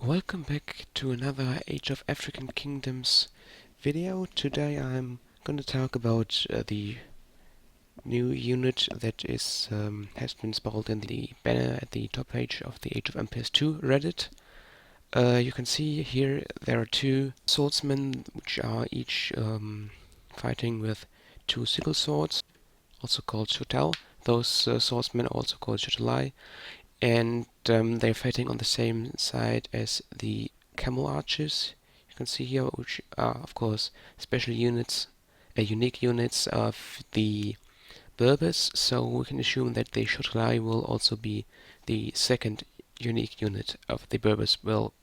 Welcome back to another Age of African Kingdoms video. Today I'm going to talk about the new unit that has been spelled in the banner at the top page of the Age of Empires 2 Reddit. You can see here there are two swordsmen which are each fighting with two sickle swords, also called Shotel. Those swordsmen are also called shotelai, and they're fighting on the same side as the camel archers. You can see here, which are of course special units, unique units of the Berbers. So we can assume that the shotelai will also be the second unique unit of the Berbers. Well,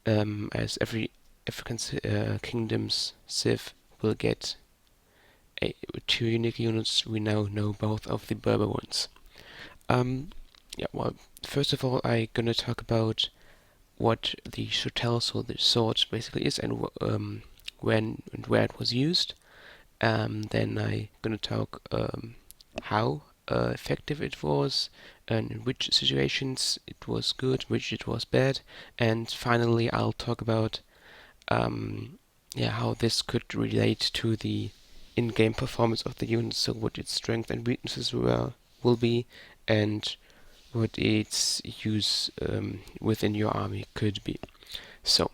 as every African kingdom's civ will get two unique units, we now know both of the Berber ones. Yeah, well, first of all, I'm gonna talk about what the shotel, so the sword, basically is, and when and where it was used. Then I'm gonna talk how effective it was, and in which situations it was good, which it was bad, and finally I'll talk about yeah, how this could relate to the in-game performance of the unit, so what its strengths and weaknesses will be, and what its use within your army could be. So,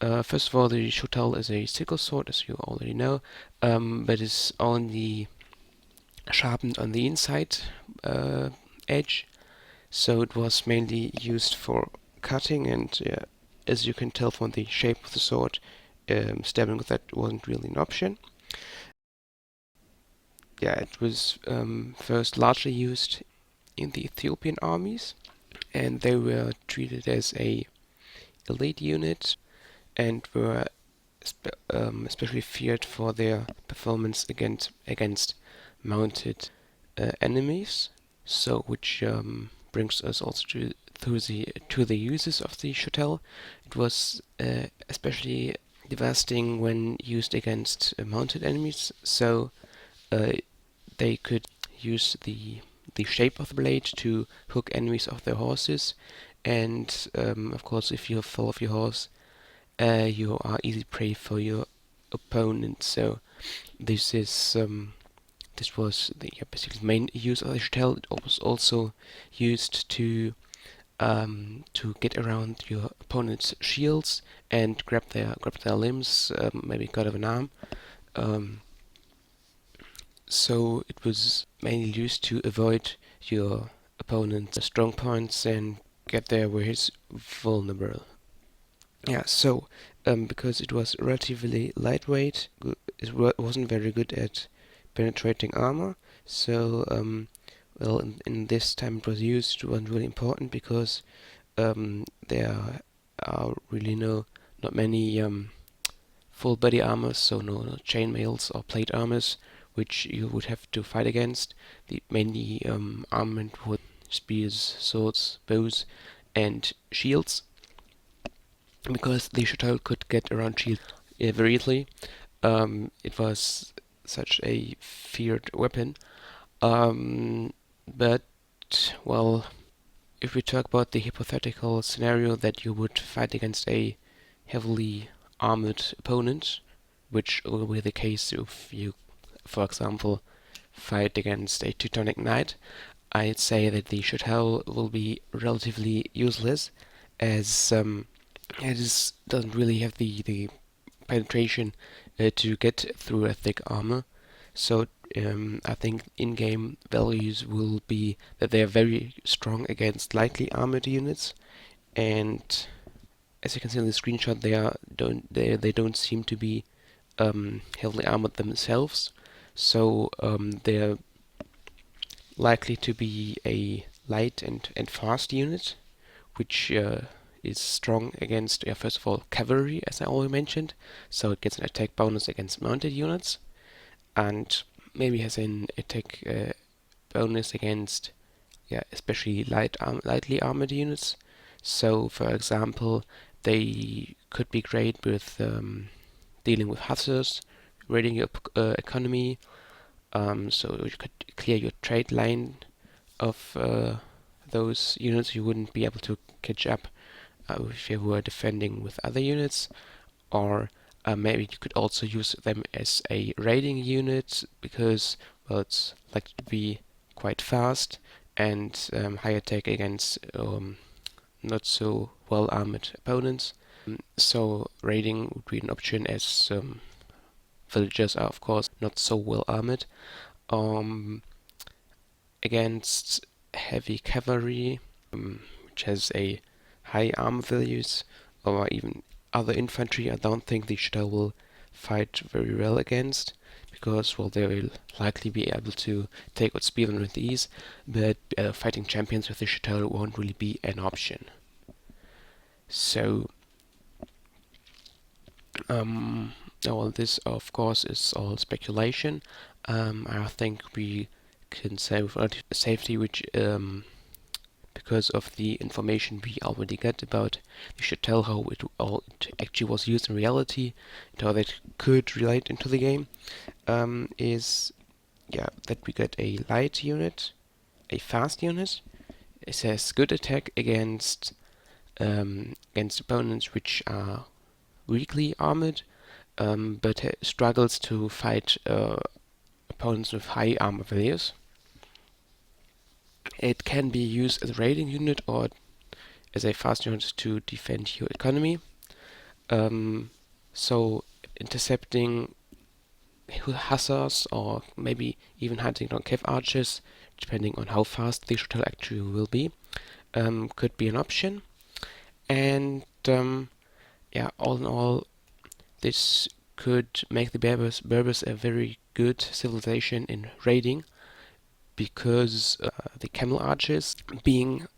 first of all, the shotel is a sickle sword, as you already know, but is only sharpened on the inside edge, so it was mainly used for cutting, and as you can tell from the shape of the sword, stabbing with that wasn't really an option. Yeah, it was first largely used in the Ethiopian armies, and they were treated as a elite unit and were especially feared for their performance against mounted enemies. So, which brings us also to the uses of the shotel. It was especially devastating when used against mounted enemies. So they could use the shape of the blade to hook enemies off their horses, and of course, if you fall off your horse, you are easy prey for your opponent. So this is this was the basically main use of the shotel. It was also used to get around your opponent's shields and grab their limbs, maybe cut off an arm. So it was mainly used to avoid your opponent's strong points and get there where he's vulnerable. Yeah, so because it was relatively lightweight, it wasn't very good at penetrating armor. So well, in this time it was used, it wasn't really important because there are really not many full body armors, so no chainmails or plate armors, which you would have to fight against. The mainly armament was spears, swords, bows, and shields, because the shotel could get around shields very easily. It was such a feared weapon. But, well, if we talk about the hypothetical scenario that you would fight against a heavily armored opponent, which will be the case if you, for example, fight against a Teutonic knight, I'd say that the shotel will be relatively useless, as it doesn't really have the penetration to get through a thick armor. So I think in-game values will be that they are very strong against lightly armored units, and as you can see in the screenshot, they don't seem to be heavily armored themselves. So they're likely to be a light and fast unit, which is strong against, first of all, cavalry, as I already mentioned. So it gets an attack bonus against mounted units, and maybe has an attack bonus against, especially lightly armored units. So, for example, they could be great with dealing with hussars, raiding your economy, So you could clear your trade line of those units. You wouldn't be able to catch up if you were defending with other units, or maybe you could also use them as a raiding unit because, well, it's likely to be quite fast and high attack against not so well armored opponents. So raiding would be an option as villagers are of course not so well armored. Um, Against heavy cavalry, which has a high armor values, or even other infantry, I don't think the Shotel will fight very well against, because, well, they will likely be able to take out spearmen with ease, but fighting champions with the Shotel won't really be an option. So, well, this of course is all speculation. I think we can say with relative safety, which because of the information we already got about the Shotel, how it actually was used in reality, and how that could relate into the game, is that we got a light unit, a fast unit. It has good attack against opponents which are weakly armored, but struggles to fight opponents with high armor values. It can be used as a raiding unit or as a fast unit to defend your economy. So intercepting hussars or maybe even hunting down cav archers, depending on how fast the Shotel actually will be, could be an option. And all in all, this could make the Berbers a very good civilization in raiding, because the camel archers, being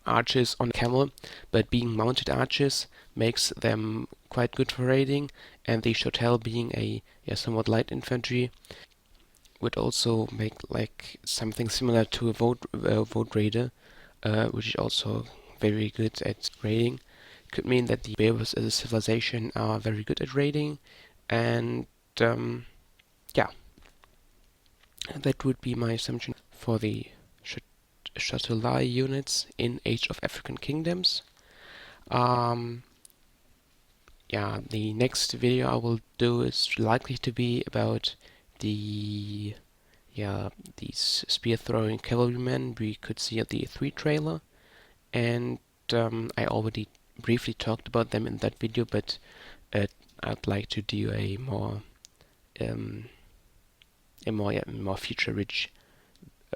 archers on a camel, but being mounted archers, makes them quite good for raiding, and the Shotel being a somewhat light infantry would also make like something similar to a vote raider, which is also very good at raiding. Could mean that the Berbers as a civilization are very good at raiding, and yeah, that would be my assumption for the shotelai units in Age of African Kingdoms. The next video I will do is likely to be about these spear-throwing cavalrymen we could see at the E3 trailer, and I already briefly talked about them in that video, but I'd like to do a more feature-rich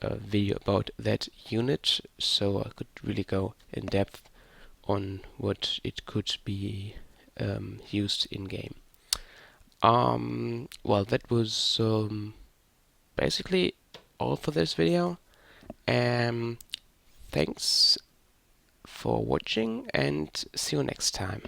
video about that unit, so I could really go in depth on what it could be used in game. Well, that was basically all for this video. Thanks for watching, and see you next time.